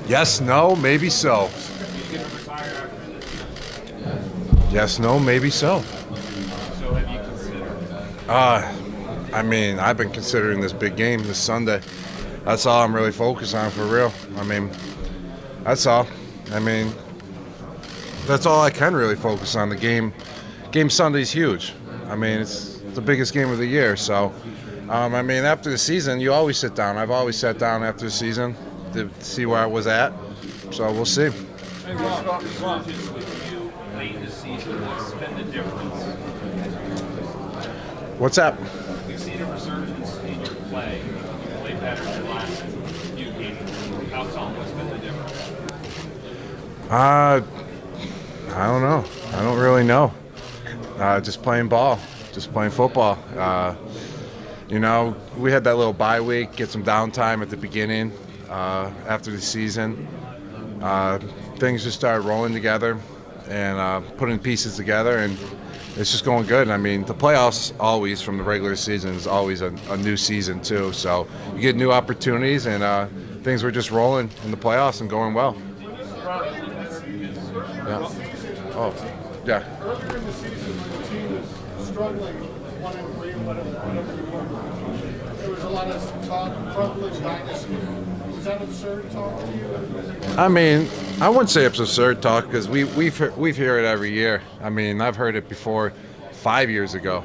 Yes, no, maybe so. Yes, no, maybe so. I mean, I've been considering this big game this Sunday. That's all I'm really focused on for real. I mean, that's all. I mean, that's all I can really focus on. The game Sunday's huge. I mean, it's the biggest game of the year. So, I mean, after the season, you always sit down. I've always sat down after the season to see where I was at. So we'll see. Hey, Rob, resurgence with you late in the season, what's been the difference? What's up? We've seen a resurgence in your play. You play better than the last few games. How come? What's been the difference? I don't know. I don't really know. Just playing ball, just playing football. You know, we had that little bye week, get some downtime at the beginning after the season. Things just started rolling together and putting pieces together, and it's just going good. I mean, the playoffs always, from the regular season, is always a new season too. So you get new opportunities, and things were just rolling in the playoffs and going well. Yeah. Oh, yeah. Earlier in the season, when the team was struggling 1-3, whatever you were, there was a lot of talk, Crumpler's dynasty. Was that absurd talk to you? I mean, I wouldn't say it's absurd talk because we've heard it every year. I mean, I've heard it before 5 years ago.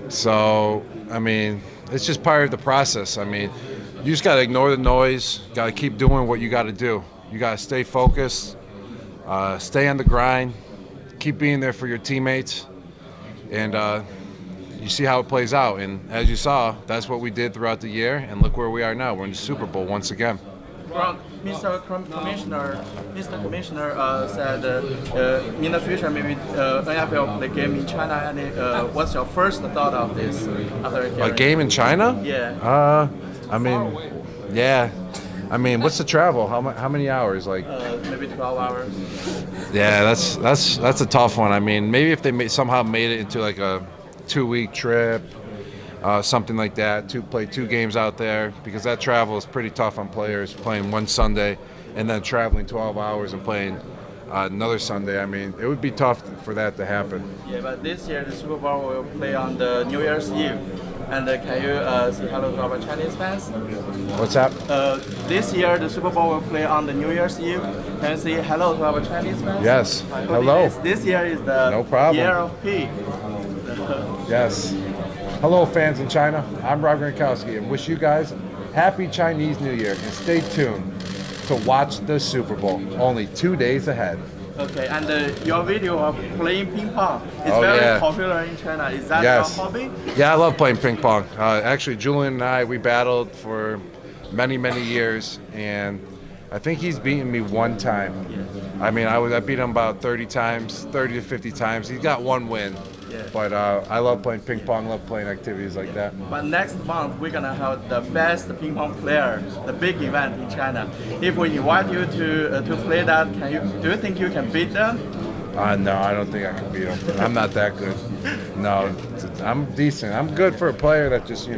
So, I mean, it's just part of the process. I mean, you just got to ignore the noise. Got to keep doing what you got to do. You got to stay focused, stay on the grind, keep being there for your teammates, and you see how it plays out. And as you saw, that's what we did throughout the year, and look where we are now. We're in the Super Bowl once again. Mr. Commissioner said in the future maybe NFL play game in China. And what's your first thought of this after hearing? A game in China? Yeah. I mean, yeah. I mean, what's the travel? How many hours? Like maybe 12 hours. Yeah, that's a tough one. I mean, maybe if they somehow made it into like a 2-week trip, something like that, to play 2 games out there, because that travel is pretty tough on players, playing one Sunday and then traveling 12 hours and playing another Sunday. I mean, it would be tough for that to happen. Yeah, but this year the Super Bowl will play on the New Year's Eve. And can you say hello to our Chinese fans? What's that? This year the Super Bowl will play on the New Year's Eve. Can you say hello to our Chinese fans? Yes. Hello. This year is the No problem. year of pig. Yes. Hello, fans in China. I'm Rob Gronkowski, and wish you guys happy Chinese New Year, and stay tuned to watch the Super Bowl. Only 2 days ahead. Okay, and your video of playing ping pong is very popular in China. Is that your hobby? Yeah, I love playing ping pong. Actually, Julian and I, we battled for many, many years, and I think he's beaten me one time. Yeah. I mean, I beat him about 30 times, 30 to 50 times. He's got one win. Yeah. But I love playing ping pong, love playing activities like that. But next month, we're going to have the best ping pong player, the big event in China. If we invite you to play that, do you think you can beat them? No, I don't think I can beat him. I'm not that good. No, I'm decent. I'm good for a player that just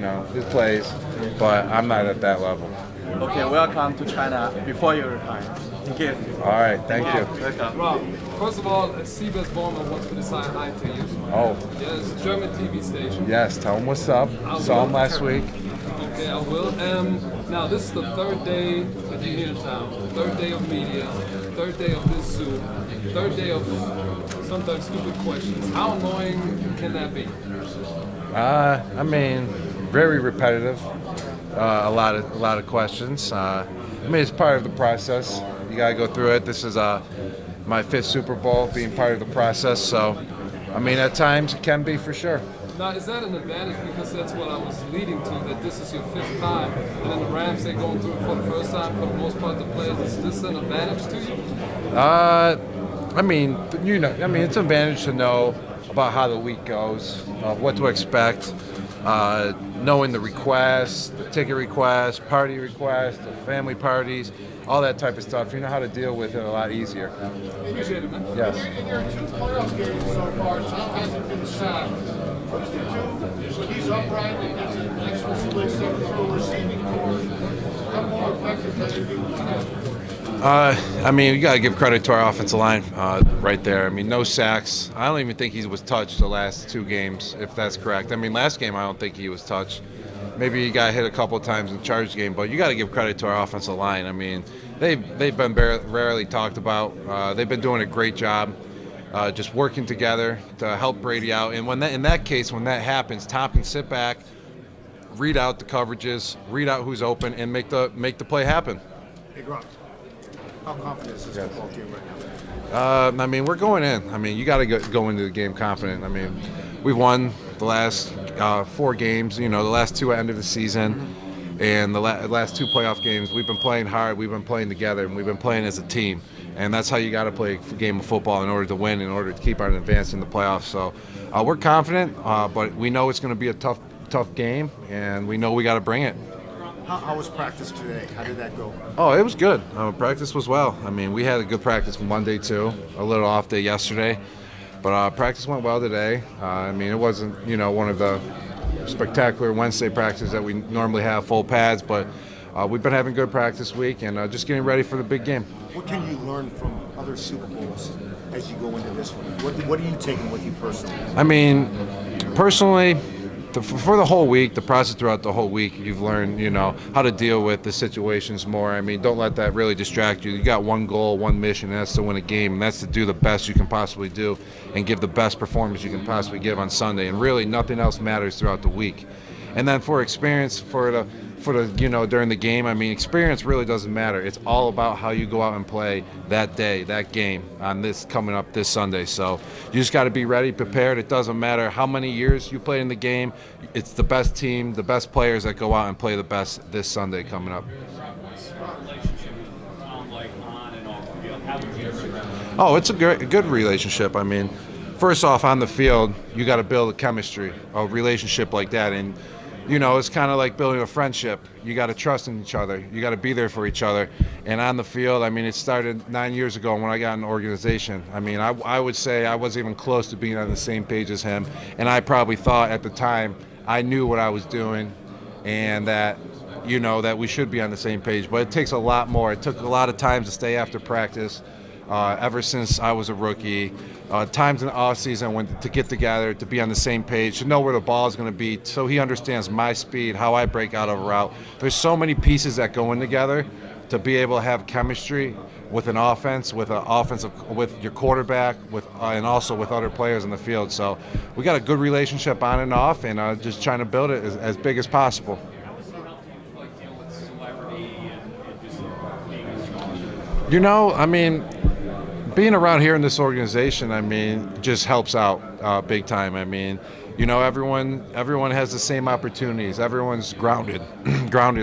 plays, but I'm not at that level. Okay, welcome to China before you retire. Thank you. All right, thank you. Welcome. Rob, first of all, CBS Bowman wants me to say hi to you. Oh. Yeah, it's a German TV station. Yes, tell him what's up. Saw him last week. Okay, I will. Now, this is the 3rd day that you're here in town. 3rd day of media, 3rd day of this Zoom, 3rd day of sometimes stupid questions. How annoying can that be? I mean, very repetitive. A lot of questions. I mean, it's part of the process. You gotta go through it. This is my 5th Super Bowl, being part of the process. So, I mean, at times it can be for sure. Now, is that an advantage? Because that's what I was leading to, that this is your 5th time, and then the Rams, they're going through it for the first time, for the most part, the players. Is this an advantage to you? I mean, it's an advantage to know about how the week goes, what to expect, knowing the requests, the ticket requests, party requests, the family parties, all that type of stuff. You know how to deal with it a lot easier. Appreciate it, man. Yes. In your 2 playoff games so far, Tom hasn't been sacked. When he's upright and gets an extra split second through a receiving core, how more effective can he be? I mean, you got to give credit to our offensive line right there. I mean, no sacks. I don't even think he was touched the last 2 games, if that's correct. I mean, last game I don't think he was touched. Maybe he got hit a couple of times in the Chargers game, but you got to give credit to our offensive line. I mean, they've been rarely talked about. They've been doing a great job, just working together to help Brady out. And in that case, when that happens, Tom can sit back, read out the coverages, read out who's open, and make the play happen. Hey, Gronk, how confident is this football team right now? I mean, we're going in. I mean, you got to go into the game confident. I mean, we've won the last 4 games, the last 2 at the end of the season, and the last 2 playoff games. We've been playing hard, we've been playing together, and we've been playing as a team. And that's how you got to play a game of football in order to win, in order to keep on advancing the playoffs. So we're confident, but we know it's going to be a tough game, and we know we got to bring it. How was practice today? How did that go? Oh, it was good. Practice was well. I mean, we had a good practice Monday too, a little off day yesterday, but practice went well today. I mean, it wasn't, one of the spectacular Wednesday practices that we normally have, full pads, but we've been having good practice week and just getting ready for the big game. What can you learn from other Super Bowls as you go into this one? What are you taking with you personally? I mean, personally, for the whole week, the process throughout the whole week, you've learned, how to deal with the situations more. I mean, don't let that really distract you. You got one goal, one mission, and that's to win a game, and that's to do the best you can possibly do and give the best performance you can possibly give on Sunday. And really, nothing else matters throughout the week. And then for experience, for the during the game, I mean, experience really doesn't matter. It's all about how you go out and play that day, that game, on this coming up this Sunday. So you just got to be ready, prepared. It doesn't matter how many years you played in the game. It's the best team, the best players that go out and play the best this Sunday coming up. Oh, it's a good relationship. I mean, first off, on the field, you got to build a chemistry, a relationship like that. And it's kind of like building a friendship. You got to trust in each other. You got to be there for each other. And on the field, I mean, it started 9 years ago when I got in the organization. I mean, I would say I wasn't even close to being on the same page as him. And I probably thought at the time I knew what I was doing and that, that we should be on the same page. But it takes a lot more. It took a lot of time to stay after practice. Ever since I was a rookie, times in the off season to get together, to be on the same page, to know where the ball is going to be, so he understands my speed, how I break out of a route. There's so many pieces that go in together to be able to have chemistry with an offense, with your quarterback, and also with other players in the field. So we got a good relationship on and off, and just trying to build it as big as possible. I mean, being around here in this organization, I mean, just helps out big time. I mean, everyone has the same opportunities. Everyone's grounded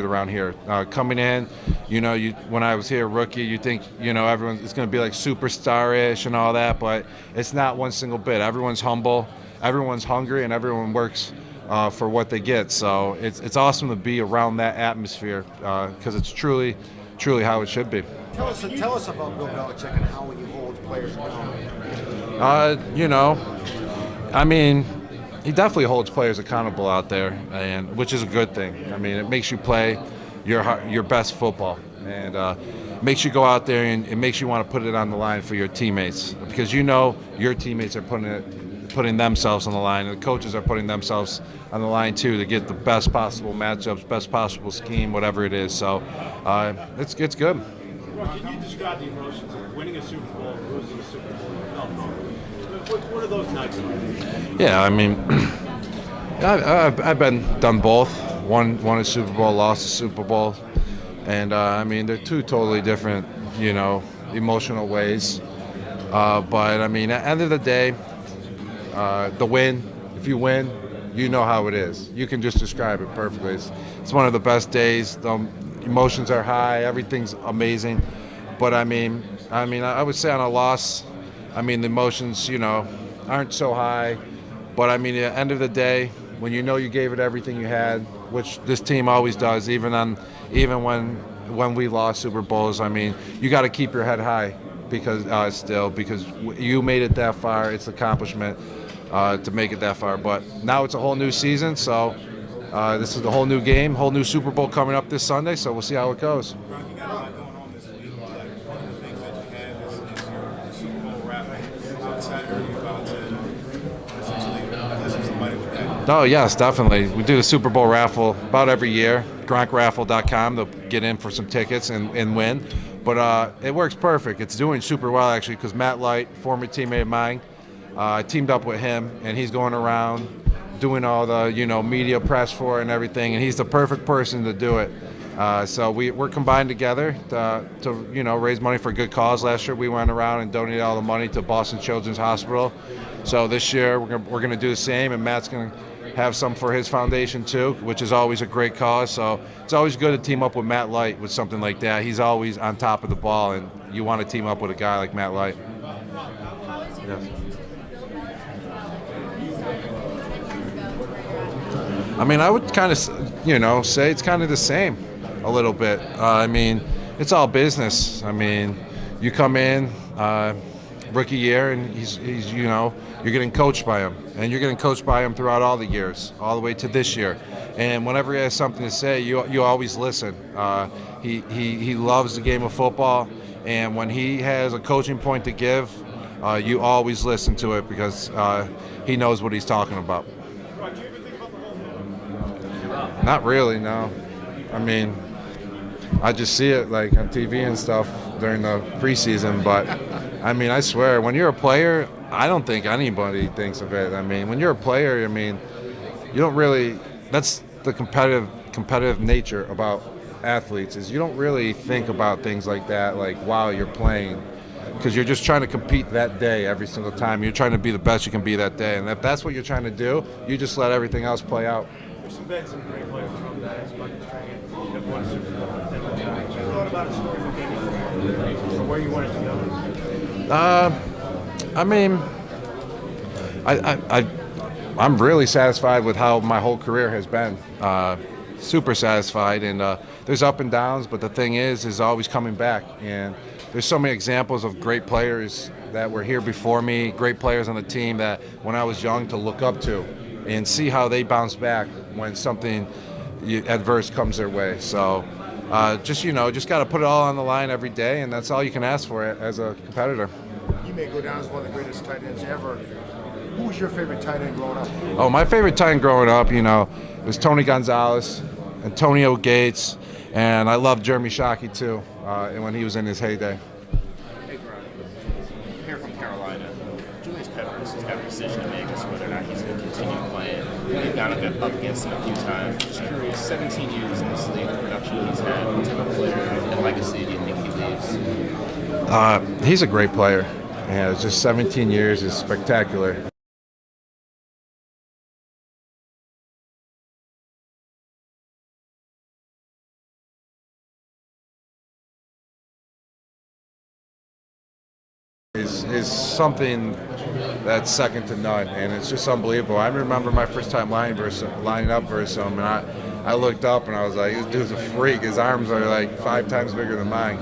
around here. Coming in, when I was here rookie, you think, it's going to be like superstar-ish and all that, but it's not one single bit. Everyone's humble, everyone's hungry, and everyone works for what they get. So it's awesome to be around that atmosphere because it's truly how it should be. Tell us about Bill Belichick and how he holds players accountable. I mean, he definitely holds players accountable out there, and which is a good thing. I mean, it makes you play your best football, and makes you go out there and it makes you want to put it on the line for your teammates because your teammates are putting themselves on the line, and the coaches are putting themselves on the line too to get the best possible matchups, best possible scheme, whatever it is. So it's good. Can you describe the emotions of winning a Super Bowl, losing a Super Bowl? What are those nights like? Yeah, I mean, I've done both. Won a Super Bowl, lost a Super Bowl, and I mean they're 2 totally different, emotional ways. But I mean, at the end of the day, the win. If you win, you know how it is. You can just describe it perfectly. It's one of the best days. The emotions are high. Everything's amazing. But I mean, I would say on a loss, I mean the emotions, aren't so high. But I mean, at the end of the day, when you gave it everything you had, which this team always does, even when we lost Super Bowls, I mean, you got to keep your head high because you made it that far. It's an accomplishment. to make it that far. But now it's a whole new season, so this is the whole new game, whole new Super Bowl coming up this Sunday. So we'll see how it goes. Ron, you got a lot going on this week. Like, one of the things that you have is your Super Bowl raffle. On Saturday, you're about to essentially bless somebody with that. Oh, yes, definitely. We do the Super Bowl raffle about every year. GronkRaffle.com. They'll get in for some tickets and win. But it works perfect. It's doing super well, actually, because Matt Light, former teammate of mine, I teamed up with him, and he's going around doing all the media press for it and everything, and he's the perfect person to do it. So we're combined together to raise money for a good cause. Last year we went around and donated all the money to Boston Children's Hospital. So this year we're gonna do the same, and Matt's gonna have some for his foundation too, which is always a great cause. So it's always good to team up with Matt Light with something like that. He's always on top of the ball, and you want to team up with a guy like Matt Light. Yes. I mean, I would kind of, say it's kind of the same a little bit. I mean, it's all business. I mean, you come in rookie year, and he's you're getting coached by him, and you're getting coached by him throughout all the years, all the way to this year. And whenever he has something to say, you always listen. He loves the game of football, and when he has a coaching point to give, you always listen to it because he knows what he's talking about. Ron, do you ever think about the whole thing? Not really, no. I mean, I just see it like on TV and stuff during the preseason, but I mean, I swear, when you're a player, I don't think anybody thinks of it. I mean, when you're a player, I mean, you don't really, that's the competitive nature about athletes, is you don't really think about things like that, like while you're playing, because you're just trying to compete that day every single time. You're trying to be the best you can be that day, and if that's what you're trying to do, you just let everything else play out. There's been some great players from that Buckets train that won Super Bowl. Have you thought about a story for maybe for where you wanted to go? I mean, I'm really satisfied with how my whole career has been. Super satisfied, and there's up and downs, but the thing is always coming back. And there's so many examples of great players that were here before me, great players on the team that when I was young to look up to and see how they bounce back when something adverse comes their way. So just got to put it all on the line every day, and that's all you can ask for as a competitor. You may go down as one of the greatest tight ends ever. Who was your favorite tight end growing up? Oh, my favorite tight end growing up, was Tony Gonzalez, Antonio Gates, and I loved Jeremy Shockey too, when he was in his heyday. Hey, Gron. Here from Carolina. Julius Peppers has got a decision to make as to whether or not he's going to continue playing. We've gone up against him a few times. Just curious, 17 years in this league, the production he's had, what type of player and legacy do you think he leaves? He's a great player. Yeah, it's just 17 years is spectacular. Is something that's second to none, and it's just unbelievable. I remember my first time lining up versus him, and I looked up and I was like, this dude's a freak. His arms are like 5 times bigger than mine.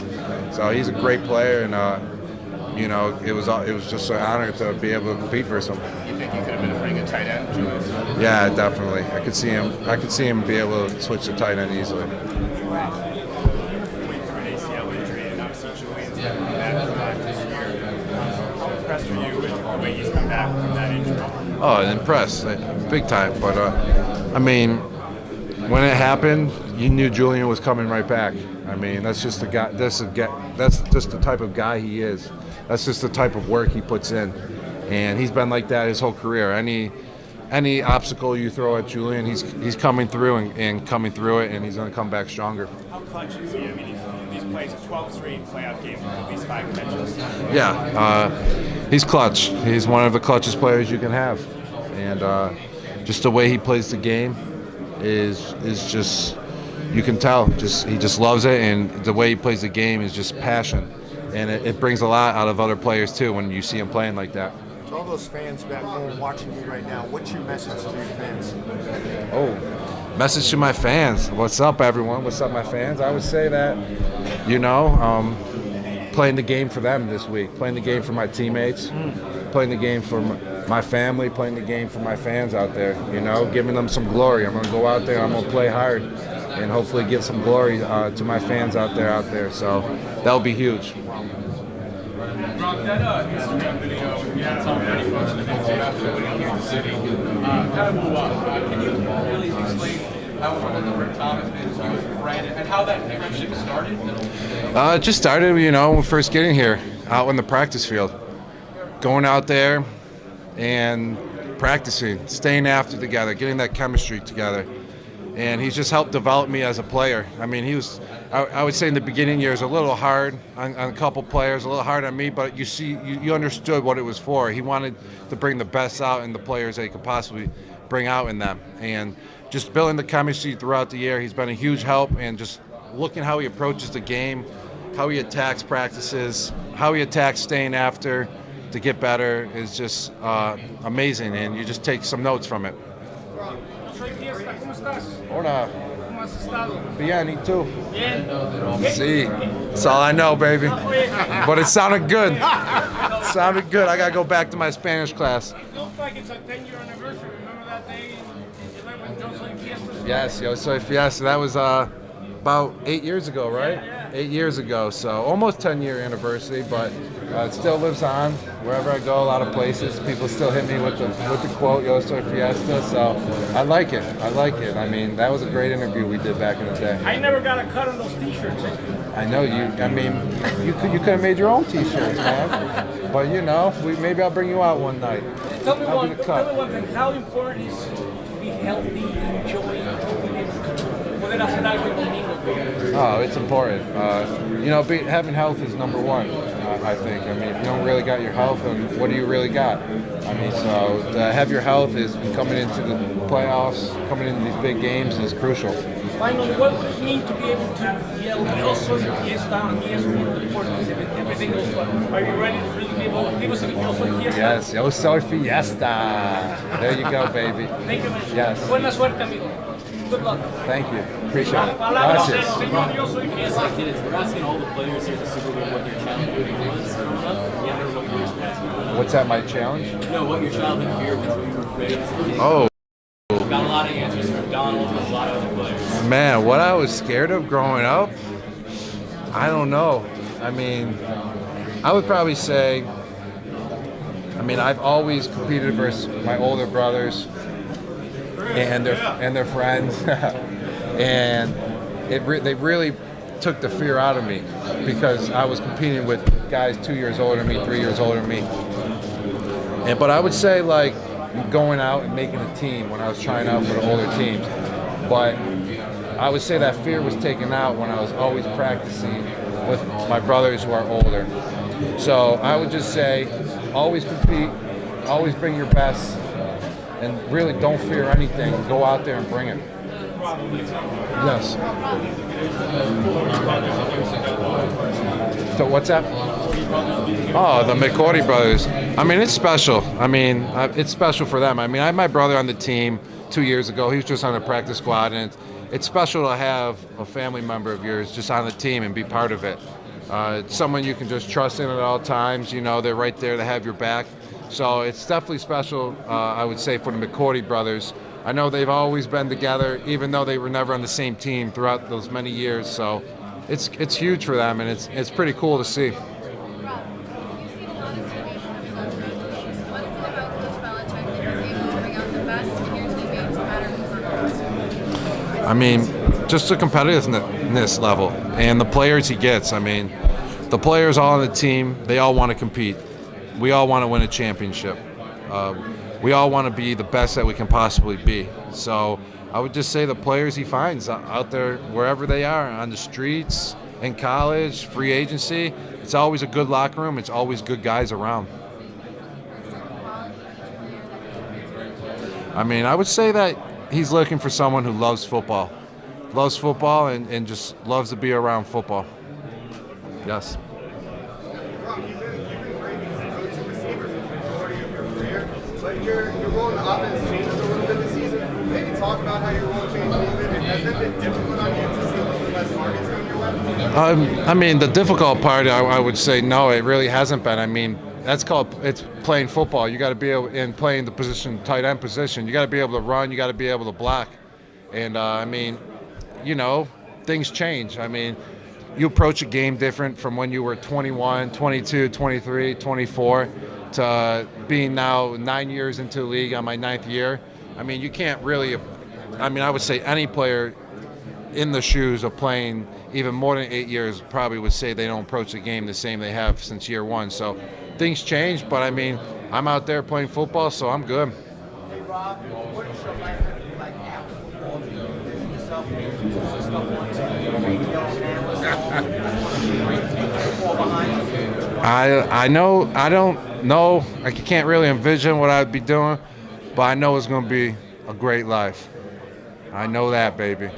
So he's a great player, and it was just an honor to be able to compete versus him. You think he could have been a pretty good tight end, Julius? Yeah, definitely. I could see him be able to switch to tight end easily. Wait for an ACL injury, and obviously Julian's back from that this year. How impressed are you with the way he's come back from that injury? Oh, impressed, big time. But I mean, when it happened, you knew Julian was coming right back. I mean, that's just the guy. That's just the type of guy he is. That's just the type of work he puts in, and he's been like that his whole career. Any obstacle you throw at Julian, he's coming through and coming through it, and he's going to come back stronger. How clutch is he? I mean, he's played 12 straight playoff games with at least 5 catches. Yeah, he's clutch. He's one of the clutchest players you can have, and just the way he plays the game is just, you can tell. He just loves it, and the way he plays the game is just passion, and it brings a lot out of other players too when you see him playing like that. To all those fans back home watching you right now, what's your message to your fans? Oh, message to my fans. What's up, everyone? What's up, my fans? I would say that, playing the game for them this week, playing the game for my teammates, playing the game for my family, playing the game for my fans out there, you know, giving them some glory. I'm going to go out there, I'm going to play hard, and hopefully give some glory to my fans out there. So that'll be huge. Gronk, that Instagram video, you had so many folks in the video after winning here in the city. Kind of blew up. Can you really explain how one of the Rick Thomas is you and Brandon and how that friendship started? It just started, you know, when we first getting here, out in the practice field. Going out there and practicing, staying after together, getting that chemistry together. And he's just helped develop me as a player. I mean, he was, I would say in the beginning years, a little hard on a couple players, a little hard on me, but you understood what it was for. He wanted to bring the best out in the players that he could possibly bring out in them. And just building the chemistry throughout the year, he's been a huge help, and just looking how he approaches the game, how he attacks practices, how he attacks staying after to get better is just amazing, and you just take some notes from it. Soy Fiesta, ¿cómo estás? Hola. ¿Cómo has estado? Bien, ¿y tú? Bien. See, that's all I know, baby. But it sounded good. It sounded good. I gotta go back to my Spanish class. It looks like it's a 10-year anniversary. Remember that day in July when Yo Soy Fiesta? Yes, Yo Soy Fiesta. That was about 8 years ago, right? 8 years ago. So almost 10-year anniversary, but it still lives on. Wherever I go, a lot of places, people still hit me with the quote, Yo Soy Fiesta. So I like it. I mean, that was a great interview we did back in the day. I never got a cut on those t-shirts. I know you. I mean, you could have made your own T-shirts, man. But you know, maybe I'll bring you out one night. Tell me I'll one be the cut. thing. How important is to be healthy, enjoy, poder hacer algo el domingo? Oh, it's important. You know, having health is number one, I think. I mean, if you don't really got your health, then what do you really got? I mean, so to have your health is coming into the playoffs, coming into these big games is crucial. Finally, what would it mean to be able to yell, Yo Soy Fiesta, on ESPN Deportes, everything goes well? Are you ready to really be able to give us a Yo Soy Fiesta? Yes, Yo Soy Fiesta. There you go, baby. Thank you, man. Yes. Buena suerte, amigo. Good luck. Thank you. Appreciate it. Palabras del Gracias. señor Yo Soy Fiesta. We're asking all the players here at the Super Bowl what your childhood was growing up. Yeah, what your experience was. What's that, my challenge? No, what your childhood fear was, what you were afraid of. Oh. Got a lot of answers from Donald and a lot of other players. Man, what I was scared of growing up, I don't know. I mean, I would probably say, I've always competed versus my older brothers and their friends, and they really took the fear out of me because I was competing with guys 2 years older than me, 3 years older than me. But I would say like going out and making a team when I was trying out for the older teams. But I would say that fear was taken out when I was always practicing with my brothers who are older. So I would just say, always compete, always bring your best, and really don't fear anything. Go out there and bring it. Yes. So what's that? Oh, the McCourty brothers. I mean, it's special. It's special for them. I had my brother on the team 2 years ago. He was just on the practice squad, and it's special to have a family member of yours just on the team and be part of it. It's someone you can just trust in at all times. You know, they're right there to have your back. So it's definitely special, I would say, for the McCourty brothers. I know they've always been together, even though they were never on the same team throughout those many years. So it's huge for them, and it's pretty cool to see. Just the competitiveness level and the players he gets. The players all on the team, they all want to compete. We all want to win a championship. We all want to be the best that we can possibly be. So I would just say the players he finds out there, wherever they are, on the streets, in college, free agency, it's always a good locker room. It's always good guys around. I would say that he's looking for someone who loves football and just loves to be around football. Yes. But your role in the offense changed a little bit this season. Maybe talk about how your role changed a little bit. Has that been difficult on you to see a little less targets coming your way? The difficult part, I would say no, it really hasn't been. that's called it's playing football. You got to be able in playing the position, tight end position. You got to be able to run. You got to be able to block. And I mean, things change. I mean, you approach a game different from when you were 21, 22, 23, 24 to being now 9 years into the league on my 9th year. I mean, you can't really. I mean, I would say any player in the shoes of playing even more than 8 years probably would say they don't approach the game the same they have since year one. So things change, but I mean, I'm out there playing football, so I'm good. Hey Rob, what is your life going to be like after football? Do you envision yourself making stuff on TV, radio, analyst, football behind you? I know I don't know. I can't really envision what I'd be doing, but I know it's going to be a great life. I know that, baby.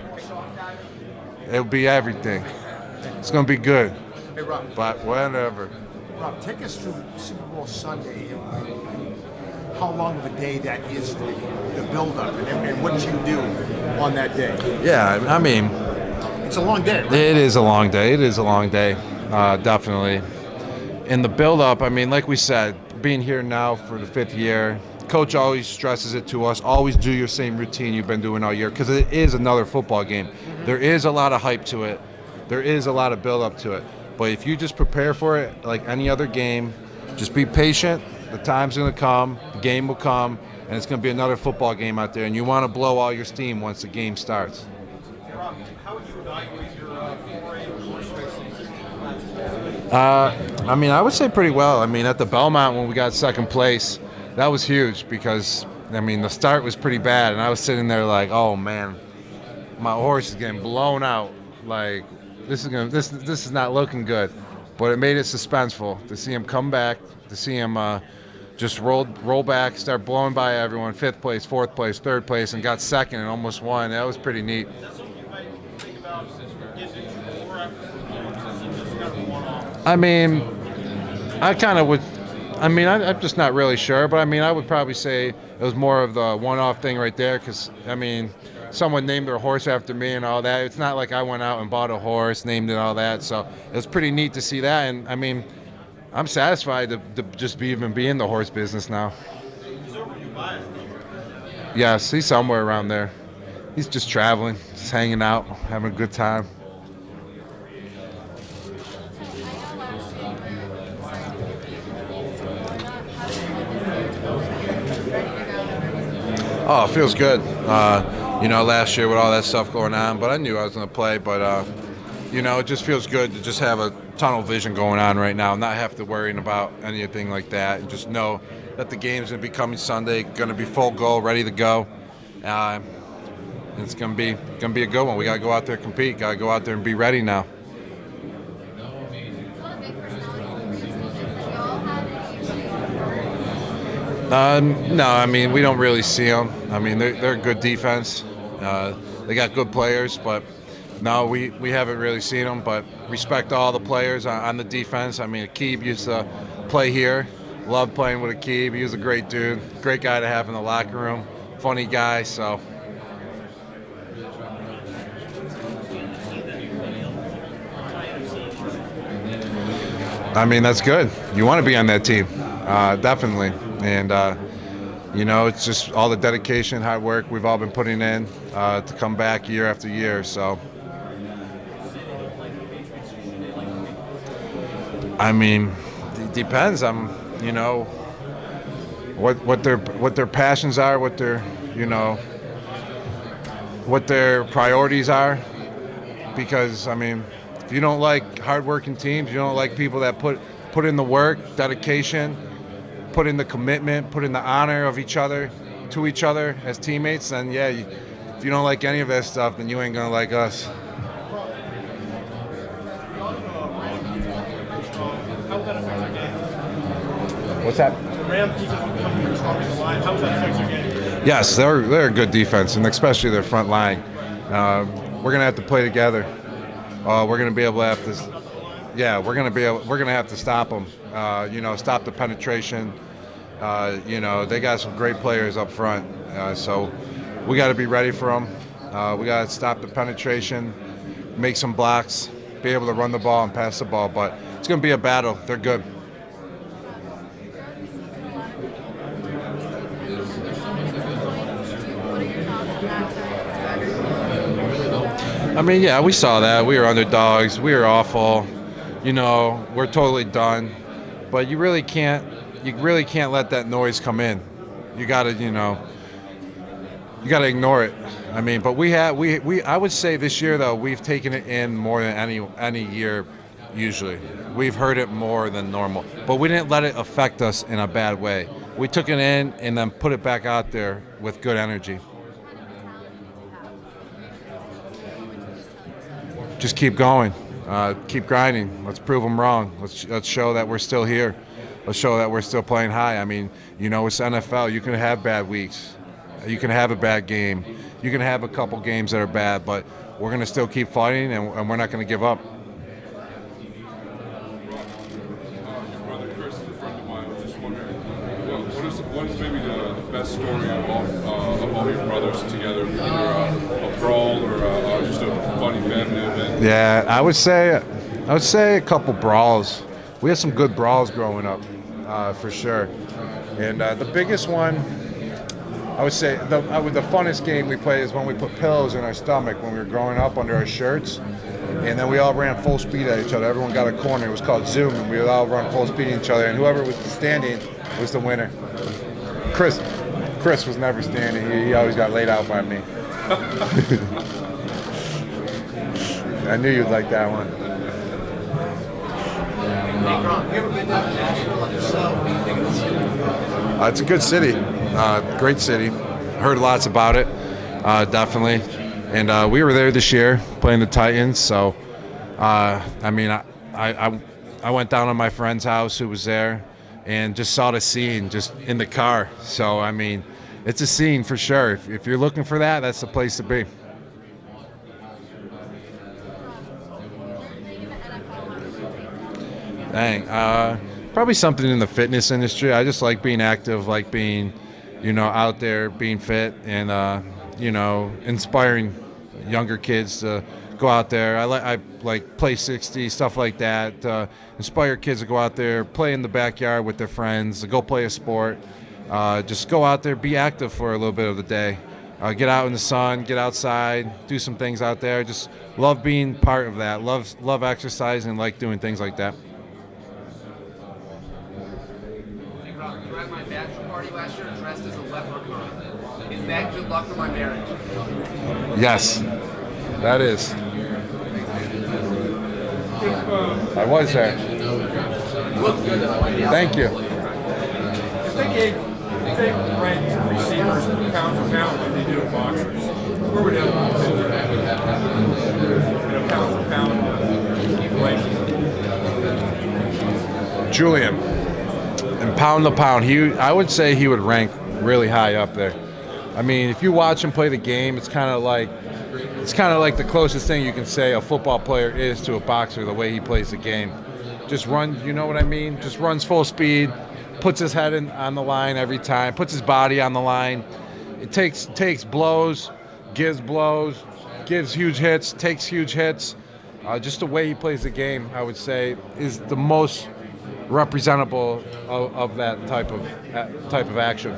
It'll be everything. It's going to be good. Hey, Rob. But whatever. Rob, take us through Super Bowl Sunday and how long of a day that is for you, the build-up, and what you do on that day. Yeah, I mean, it's a long day, right? It is a long day. It is a long day, definitely. In the build-up, I mean, like we said, being here now for the 5th year, Coach always stresses it to us, always do your same routine you've been doing all year, because it is another football game. There is a lot of hype to it. There is a lot of build-up to it. But if you just prepare for it like any other game, just be patient. The time's going to come. The game will come. And it's going to be another football game out there. And you want to blow all your steam once the game starts. How would you evaluate your foray horse racing? I mean, I would say pretty well. I mean, at the Belmont when we got 2nd place, that was huge because, I mean, the start was pretty bad. And I was sitting there like, oh, man, my horse is getting blown out. Like, this is not looking good. But it made it suspenseful to see him come back, to see him just roll back, start blowing by everyone. 5th place, 4th place, 3rd place, and got 2nd and almost won. That was pretty neat. I mean, I kind of would. I mean, I'm just not really sure, but I mean, I would probably say it was more of the one-off thing right there, because I mean, someone named their horse after me and all that. It's not like I went out and bought a horse, named it, all that. So it was pretty neat to see that, and I mean, I'm satisfied to just be in the horse business now. Yes, he's somewhere around there. He's just traveling, just hanging out, having a good time. Oh, it feels good. Last year with all that stuff going on, but I knew I was going to play. But, it just feels good to just have a tunnel vision going on right now, not have to worry about anything like that, and just know that the game's going to be coming Sunday, going to be full go, ready to go. It's going to be a good one. We got to go out there and compete. Got to go out there and be ready now. No, I mean, we don't really see them. I mean, they're a good defense. They got good players, but no, we haven't really seen them. But respect all the players on the defense. I mean, Akib used to play here. Loved playing with Akib. He was a great dude, great guy to have in the locker room. Funny guy, so. I mean, that's good. You want to be on that team, definitely. And, it's just all the dedication, hard work we've all been putting in to come back year after year. So, I mean, it depends on, what their passions are, what their priorities are. Because, I mean, if you don't like hardworking teams, you don't like people that put in the work, dedication, put in the commitment, put in the honor of each other as teammates, then yeah, if you don't like any of that stuff, then you ain't gonna like us. What's that? Yes, they're a good defense, and especially their front line. We're gonna have to play together. We're gonna be able to have to. Yeah, we're gonna have to stop them. Stop the penetration. They got some great players up front, so we got to be ready for them. We got to stop the penetration, make some blocks, be able to run the ball and pass the ball. But it's gonna be a battle. They're good. I mean, yeah, we saw that. We were underdogs. We were awful. You know, we're totally done. But you really can't let that noise come in. You gotta, you gotta ignore it. I mean, but I would say this year though, we've taken it in more than any year usually. We've heard it more than normal. But we didn't let it affect us in a bad way. We took it in and then put it back out there with good energy. Just keep going. Keep grinding. Let's prove them wrong. Let's show that we're still here. Let's show that we're still playing high. I mean, it's NFL. You can have bad weeks. You can have a bad game. You can have a couple games that are bad, but we're going to still keep fighting, and we're not going to give up. Your brother Chris is a friend of mine. I was just wondering, what is maybe the best story of all your brothers together? Either a brawl or just a funny family event? Yeah, I would say a couple brawls. We had some good brawls growing up, for sure. And the biggest one, I would say, the funnest game we played is when we put pillows in our stomach when we were growing up under our shirts. And then we all ran full speed at each other. Everyone got a corner. It was called Zoom, and we would all run full speed at each other. And whoever was standing was the winner. Chris was never standing. He always got laid out by me. I knew you'd like that one. Hey, Gronk, you ever been down to Nashville on yourself? What do you think of the city? It's a good city, great city. Heard lots about it, definitely. And we were there this year playing the Titans. So, I mean, I went down to my friend's house who was there and just saw the scene just in the car. So, I mean, it's a scene for sure. If you're looking for that, that's the place to be. Dang. Probably something in the fitness industry. I just like being active, like being, out there, being fit, and inspiring younger kids to go out there. I like play 60, stuff like that. Inspire kids to go out there, play in the backyard with their friends, go play a sport. Just go out there, be active for a little bit of the day. Get out in the sun, get outside, do some things out there. Just love being part of that. Love exercising, like doing things like that. You were at my bachelor party last year dressed as a leprechaun. Is that good luck for my marriage? Yes, that is. I was there. You look good though. Thank you. If they ranked receivers pound for pound like they do in boxers, where would it pound for pound ranking? Julian. And pound to pound, I would say he would rank really high up there. I mean, if you watch him play the game, it's kind of like the closest thing you can say a football player is to a boxer, the way he plays the game. Just runs, you know what I mean? Just runs full speed, puts his head on the line every time, puts his body on the line. It takes blows, gives huge hits, takes huge hits. Just the way he plays the game, I would say, is the most representable of that type of action.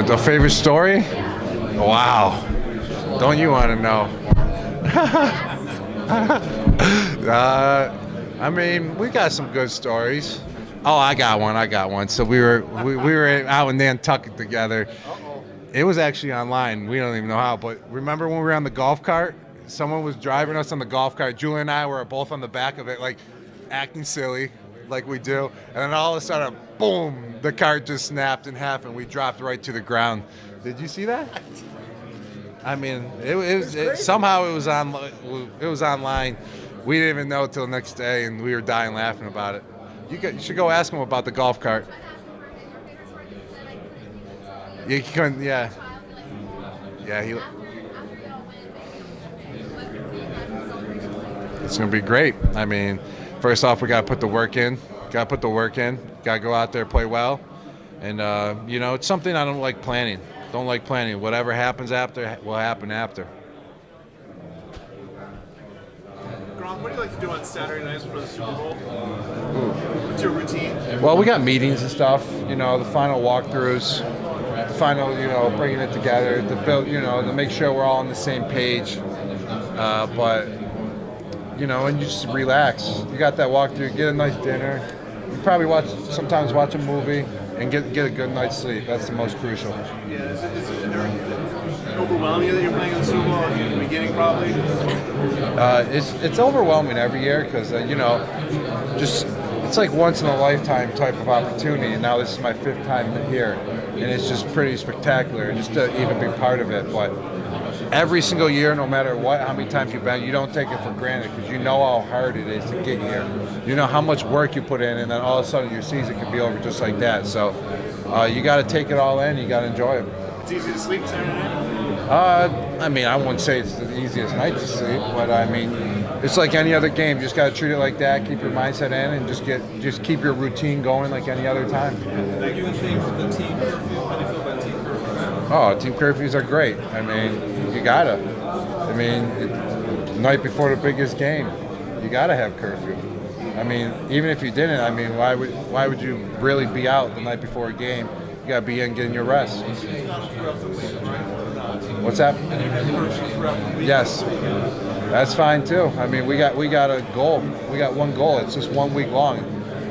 The favorite story? Wow. Don't you want to know? I mean, we got some good stories. Oh, I got one. So we were out in Nantucket together. It was actually online. We don't even know how. But remember when we were on the golf cart? Someone was driving us on the golf cart. Julie and I were both on the back of it, like acting silly, like we do. And then all of a sudden, boom, the cart just snapped in half and we dropped right to the ground. Did you see that? I mean, somehow it was online. We didn't even know till the next day, and we were dying laughing about it. You should go ask him about the golf cart. You couldn't, yeah. It's gonna be great. I mean, first off, we gotta put the work in. Gotta go out there, play well, and it's something I don't like planning. Whatever happens after will happen after. Gronk, what do you like to do on Saturday nights for the Super Bowl? What's your routine? Well, we got meetings and stuff. You know, the final walkthroughs, the final, bringing it together, to build, to make sure we're all on the same page. But and you just relax. You got that walkthrough, get a nice dinner. You probably sometimes watch a movie and get a good night's sleep. That's the most crucial. Yeah, is it overwhelming that you're playing in the Super Bowl in the beginning, probably? It's overwhelming every year because just it's like once in a lifetime type of opportunity. And now this is my 5th time here, and it's just pretty spectacular just to even be part of it. But every single year, no matter how many times you've been, you don't take it for granted because you know how hard it is to get here. You know how much work you put in, and then all of a sudden your season can be over just like that. So you got to take it all in. You got to enjoy it. It's easy to sleep Saturday night? I mean, I wouldn't say it's the easiest night to sleep, but I mean, it's like any other game. You just got to treat it like that. Keep your mindset in, and just keep your routine going like any other time. Thank you. And things with the team curfew. How do you feel about team curfews? Oh, team curfews are great. I mean, you gotta. I mean, the night before the biggest game, you gotta have curfew. I mean, even if you didn't, I mean, why would you really be out the night before a game? You gotta be in getting your rest. What's that? Yes, that's fine too. I mean, we got a goal. We got one goal. It's just 1 week long.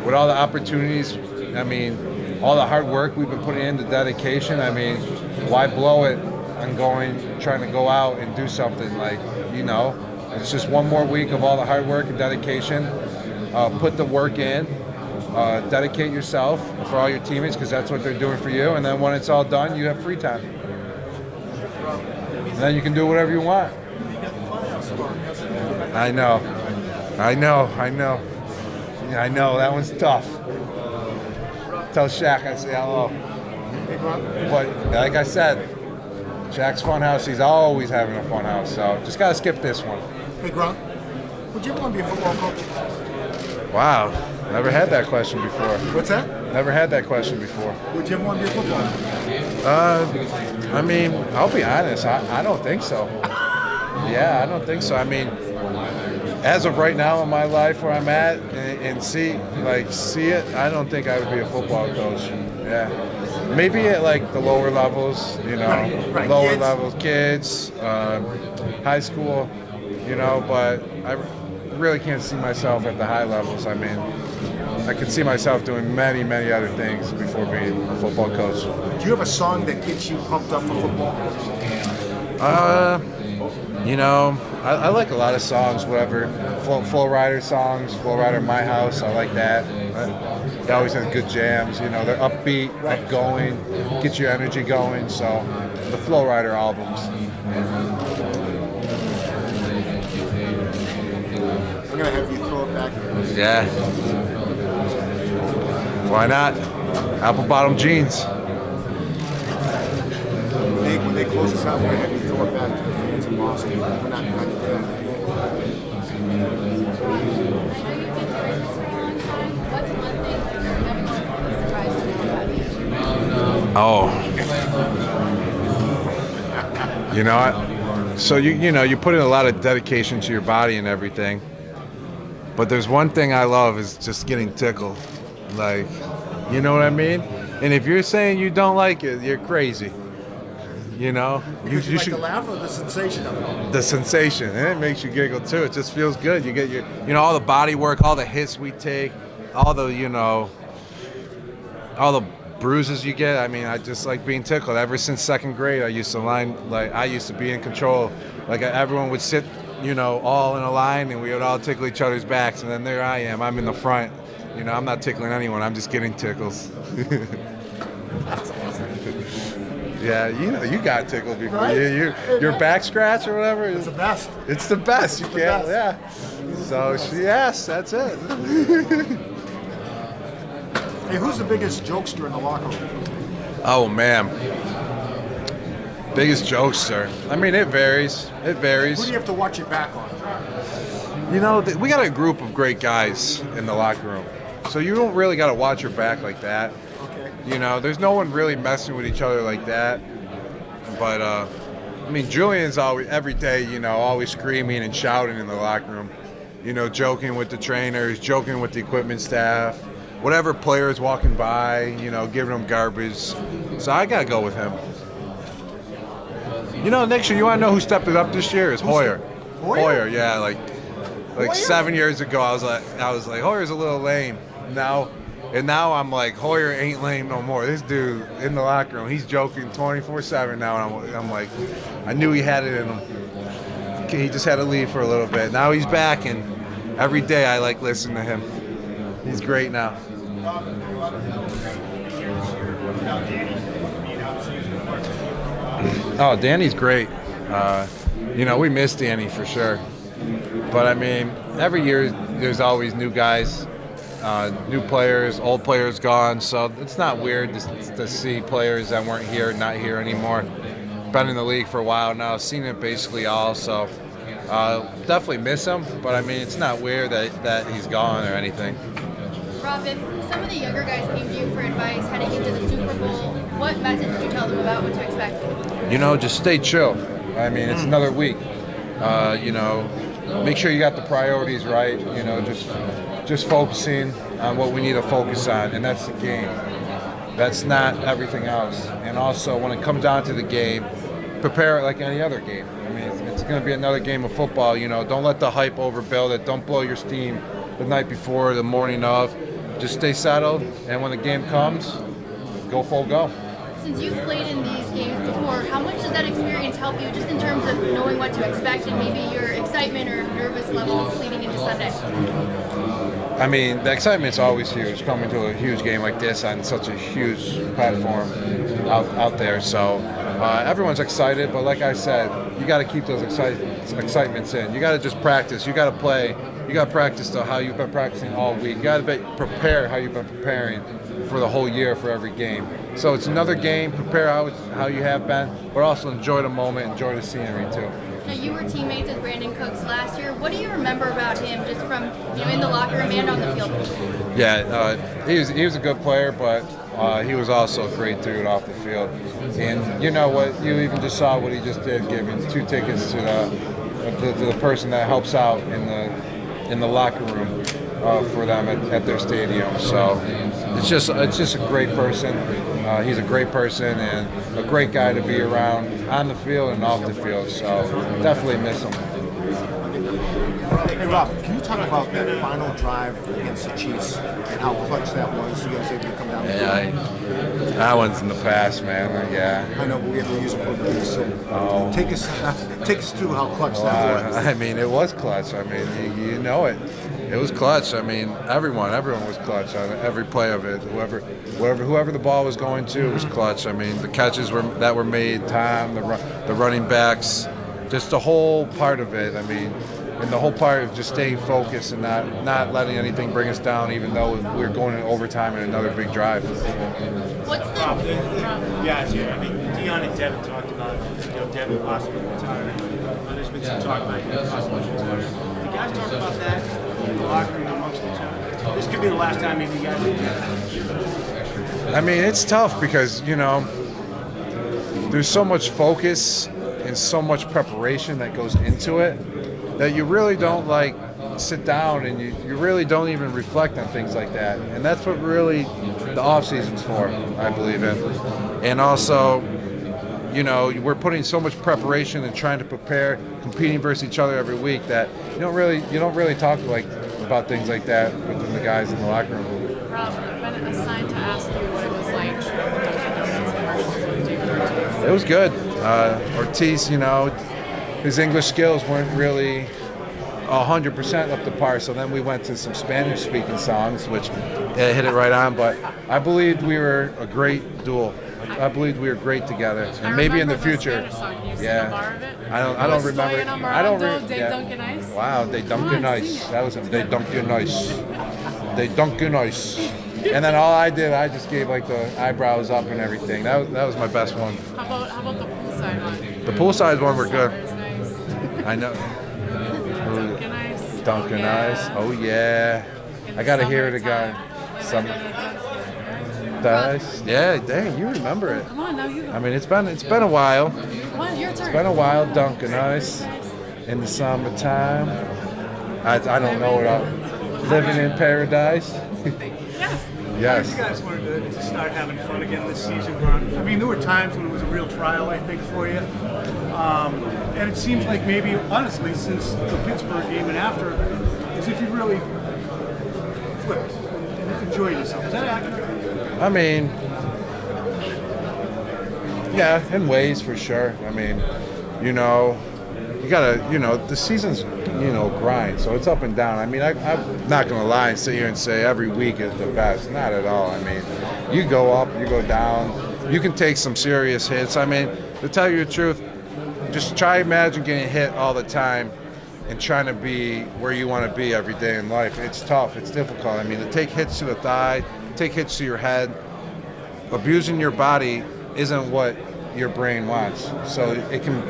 With all the opportunities, I mean, all the hard work we've been putting in, the dedication. I mean, why blow it on trying to go out and do something it's just one more week of all the hard work and dedication. Put the work in, dedicate yourself for all your teammates because that's what they're doing for you. And then when it's all done, you have free time. And then you can do whatever you want. I know. That one's tough. Tell Shaq I say hello. But like I said, Shaq's Funhouse, he's always having a fun house. So just got to skip this one. Hey, Gronk, would you ever want to be a football coach? Wow. Never had that question before. What's that? Never had that question before. Would you ever want to be a football coach? I mean, I'll be honest. I don't think so. Yeah, I don't think so. I mean, as of right now in my life where I'm at and see it, I don't think I would be a football coach. Yeah. Maybe at like the lower levels, Right, lower kids. levels, kids, high school, but I really can't see myself at the high levels. I mean, I could see myself doing many, many other things before being a football coach. Do you have a song that gets you pumped up for football? I like a lot of songs, whatever. Flow Rider songs, Flow Rider My House, I like that. He always has good jams, they're upbeat, outgoing, get your energy going, so the Flow Rider albums. I'm going to have you throw it back. Yeah. Why not? Apple bottom jeans. When they close us out, we're going to have you throw it back to the fans in Boston. We're not going to do that. Oh. So you put in a lot of dedication to your body and everything. But there's one thing I love is just getting tickled. Like, you know what I mean? And if you're saying you don't like it, you're crazy. Because you like to laugh or the sensation of it all? The sensation, and it makes you giggle too. It just feels good. You get all the body work, all the hits we take, all the all the bruises you get. I mean, I just like being tickled. Ever since 2nd grade, I used to be in control. Like everyone would sit, all in a line, and we would all tickle each other's backs. And then there I am. I'm in the front. I'm not tickling anyone. I'm just getting tickles. Yeah, you got tickled before. Right? Your back scratch or whatever. It's the best. It's the best. You can't. Yeah. So yes, that's it. Hey, who's the biggest jokester in the locker room? Oh man, biggest jokester. I mean, it varies. It varies. Who do you have to watch your back on? We got a group of great guys in the locker room, so you don't really got to watch your back like that. Okay. There's no one really messing with each other like that. But I mean, Julian's always every day, always screaming and shouting in the locker room. Joking with the trainers, joking with the equipment staff. whatever player is walking by, you know, giving them garbage. So I gotta go with him. You know, next year, you want to know who stepped it up this year? Is Hoyer. Hoyer, yeah, like Hoyer? 7 years ago, I was like, Hoyer's a little lame. Now I'm like, Hoyer ain't lame no more. This dude in the locker room, he's joking 24/7 now, and I'm like, I knew he had it in him. He just had to leave for a little bit. Now he's back, and every day I like listening to him. He's great now. Oh, Danny's great. You know, we miss Danny for sure. But I mean, every year there's always new guys, new players, old players gone. So it's not weird to see players that weren't here not here anymore. Been in the league for a while now, seen it basically all. So definitely miss him. But I mean, it's not weird that he's gone or anything. Rob, if some of the younger guys came to you for advice heading into the Super Bowl, what message did you tell them about what to expect? You know, just stay chill. I mean, it's another week. You know, make sure you got the priorities right. You know, just focusing on what we need to focus on, and that's the game. That's not everything else. And also, when it comes down to the game, prepare it like any other game. I mean, it's going to be another game of football. You know, don't let the hype overbuild it. Don't blow your steam the night before, the morning of. Just stay settled, and when the game comes, go full go. Since you've played in these games before, how much does that experience help you just in terms of knowing what to expect and maybe your excitement or nervous levels leading into Sunday? I mean, the excitement's always huge coming to a huge game like this on such a huge platform out there. So everyone's excited, but like I said, you got to keep those excitements in. You got to just practice. You got to play. You got to practice to how you've been practicing all week. You got to prepare how you've been preparing for the whole year for every game. So it's another game. Prepare how you have been, but also enjoy the moment, enjoy the scenery too. Now, you were teammates with Brandon Cooks last year. What do you remember about him, just from in the locker room and on the field? Yeah, he was a good player, but he was also a great dude off the field. And you know what? You even just saw what he just did, giving 2 tickets to the person that helps out in the locker room for them at their stadium. So it's just a great person. He's a great person and a great guy to be around on the field and off the field. So definitely miss him. Hey Rob, can you talk about that final drive against the Chiefs and how clutch that was? You guys able to come down? Yeah, that one's in the past, man. Yeah. I know, but we have to use it for the so take us through how clutch that was. I mean, it was clutch. I mean, you know it. It was clutch. I mean, everyone was clutch on every play of it. Whoever the ball was going to was clutch. I mean, the catches that were made, time, the running backs, just the whole part of it. I mean, and the whole part of just staying focused and not letting anything bring us down, even though we were going in overtime in another big drive. What's the Yeah, I mean, Deion and Devin talked about Devin possibly retiring. There's been some talk about him possibly retiring. You guys talk about that in the locker room amongst each other. This could be the last time maybe you guys do that. I mean, it's tough because, you know, there's so much focus and so much preparation that goes into it that you really don't sit down and you really don't even reflect on things like that. And that's what really the off season's for, I believe in. And also, you know, we're putting so much preparation and trying to prepare, competing versus each other every week that you don't really talk about things like that with the guys in the locker room. Rob, I've been assigned to ask you what it was like. It was good. Ortiz, you know, his English skills weren't really 100% up to par, so then we went to some Spanish-speaking songs, which hit it right on. But I believed we were a great duel. I believed we were great together, and maybe in the future. Yeah, I don't remember. I don't remember. Yeah. Wow, they Dunkin' Ice. That was they Dunkin' Ice. They Dunkin' Ice. And then all I did, I just gave the eyebrows up and everything. That was my best one. How about the poolside one? The poolside one were good. I know. Dunkin' Ice. Dunkin' Ice. Oh yeah. I gotta hear it again. Dice. Yeah, dang, you remember it. Come on, now you. I mean, it's been a while. Well, your turn. It's been a while. Dunkin' Ice in the summertime. I don't know what living in paradise. Yes. Yes. You guys wanted to start having fun again this season, Gronk. I mean, there were times when it was a real trial, I think, for you. And it seems like maybe, honestly, since the Pittsburgh game and after, as if you really flipped and enjoyed yourself. Is that accurate? I mean, yeah, in ways for sure. I mean, you know, you gotta, you know, the season's, you know, grind, so it's up and down. I mean, I'm not gonna lie and sit here and say every week is the best. Not at all. I mean, you go up, you go down. You can take some serious hits. I mean, to tell you the truth, just try imagine getting hit all the time and trying to be where you want to be every day in life. It's tough. It's difficult. I mean, to take hits to the thigh, take hits to your head, abusing your body isn't what your brain wants. So it can,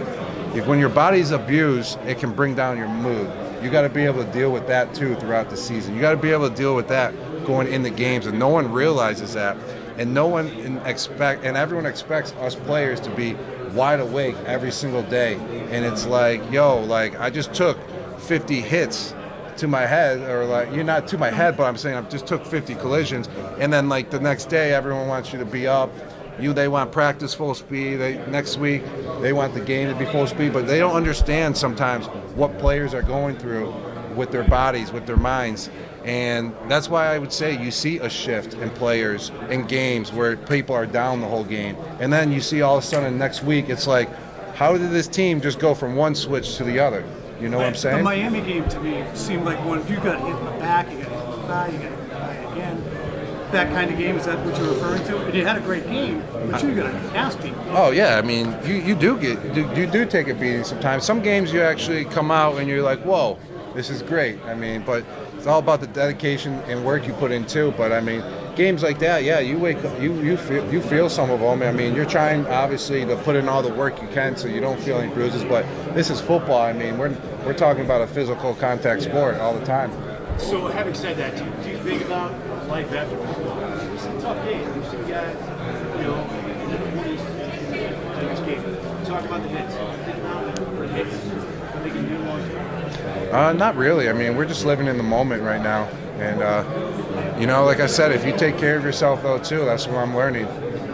when your body's abused, it can bring down your mood. You got to be able to deal with that too throughout the season. You got to be able to deal with that going in the games, and no one realizes that, and no one and everyone expects us players to be wide awake every single day. And it's like, yo, like I just took 50 hits to my head, or like, you're not to my head, but I'm saying I just took 50 collisions, and then like the next day everyone wants you to be up. They want practice full speed. Next week they want the game to be full speed, but they don't understand sometimes what players are going through with their bodies, with their minds. And that's why I would say you see a shift in players in games where people are down the whole game, and then you see all of a sudden next week it's like, how did this team just go from one switch to the other? You know what I'm saying? The Miami game to me seemed like one, you got hit in the back, you got hit in the thigh, you got hit in the thigh again. That kind of game, is that what you're referring to? And you had a great game, but you got to ass people. Oh yeah, I mean, you do take a beating sometimes. Some games you actually come out and you're like, whoa, this is great. I mean, but it's all about the dedication and work you put in too. But I mean, games like that, yeah, you wake up, you feel some of them. I mean, you're trying obviously to put in all the work you can so you don't feel any bruises. But this is football. I mean, we're talking about a physical contact sport all the time. So having said that, do you think about life after football? It's a tough game. You see guys, you know, in the 40s, in this game. Talk about the hits. Think about for hits, what they can do long term. Not really. I mean, we're just living in the moment right now. And, you know, like I said, if you take care of yourself, though, too, that's what I'm learning.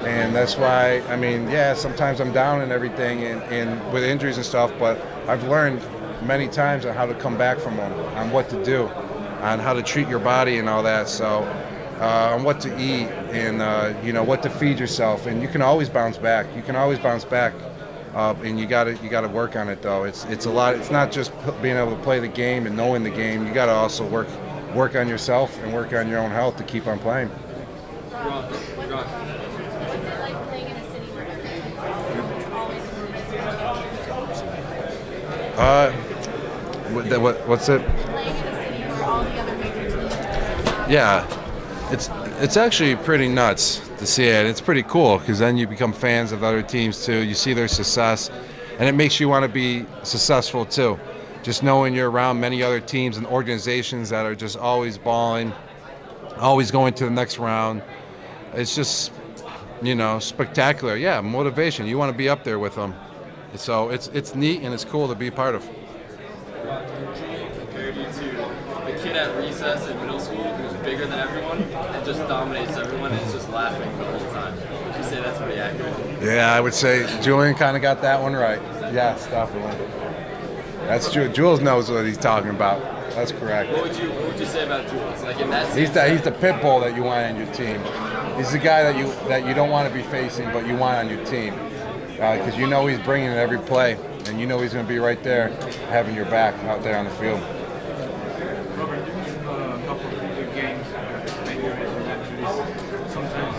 And that's why, I mean, yeah, sometimes I'm down and everything and with injuries and stuff, but I've learned many times on how to come back from them, on what to do, on how to treat your body and all that. So on what to eat and, you know, what to feed yourself. And you can always bounce back. You can always bounce back. And you got to work on it, though. It's a lot. It's not just being able to play the game and knowing the game. You got to also work on yourself and work on your own health to keep on playing. What's it like playing in a city where everything's always What's it? playing in a city where all the other major teams are Yeah, it's actually pretty nuts to see it. It's pretty cool because then you become fans of other teams too. You see their success, and it makes you want to be successful too. Just knowing you're around many other teams and organizations that are just always balling, always going to the next round. It's just, you know, spectacular. Yeah, motivation. You want to be up there with them. So it's neat and it's cool to be part of. Compared you to the kid at recess in middle school who's bigger than everyone and just dominates everyone and is just laughing the whole time. Would you say that's pretty accurate? Yeah, I would say Julian kind of got that one right. Yes, definitely. That's true. Jules knows what he's talking about. That's correct. What would you say about Jules? Like in that He's the pit bull that you want on your team. He's the guy that you don't want to be facing, but you want on your team, because you know he's bringing it every play, and you know he's going to be right there, having your back out there on the field. Robert, there's a couple of good games. Maybe sometimes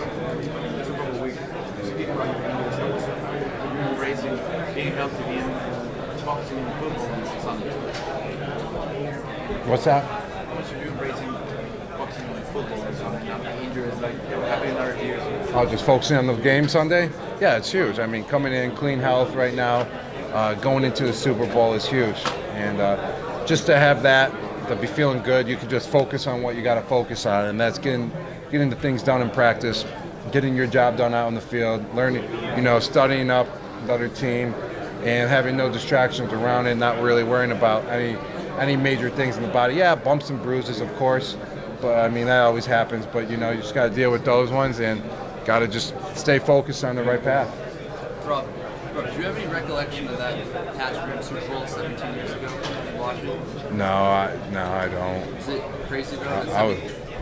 Super Bowl week. Speak about your numbers, raising, being healthy, being boxing and football on Sunday. What's that? How much are you raising boxing and football on Sunday? Not the injuries like happening in other years. Oh, just focusing on the game Sunday? Yeah, it's huge. I mean, coming in clean health right now, going into the Super Bowl is huge. And just to have that, to be feeling good, you can just focus on what you got to focus on, and that's getting the things done in practice, getting your job done out in the field, learning, you know, studying up the other team, and having no distractions around it, not really worrying about any major things in the body. Yeah, bumps and bruises, of course, but I mean that always happens. But you know, you just got to deal with those ones and got to just stay focused on the right path. Rob, do you have any recollection of that Patriots Super Bowl 17 years ago? Watching? No, I don't. Is it crazy, bro? I was.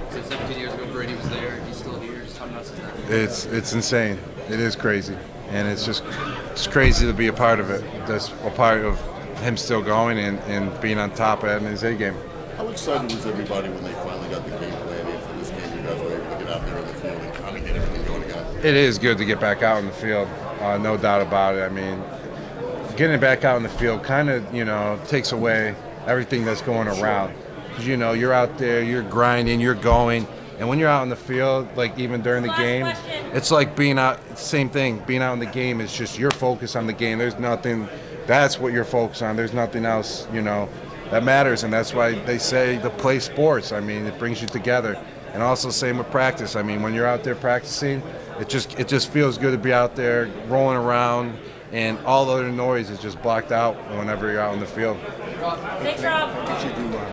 So 17 years ago, Brady was there. He's still here. Just how nuts is that? It's insane. It is crazy, and it's crazy to be a part of it. Just a part of him still going and being on top of it in his A game. How excited was everybody when they finally got the game plan in for this game? You guys were able to get out there in the field and kind of get everything going again. It is good to get back out in the field, no doubt about it. I mean, getting back out in the field kind of, takes away everything that's going around. Because, you're out there, you're grinding, you're going. And when you're out in the field, like even during the game, it's like being out, same thing. Being out in the game is just your focus on the game. There's nothing, that's what you're focused on. There's nothing else, that matters. And that's why they say to play sports. I mean, it brings you together. And also same with practice. I mean, when you're out there practicing, it just feels good to be out there rolling around, and all other noise is just blocked out whenever you're out in the field. Thanks, Rob. What you do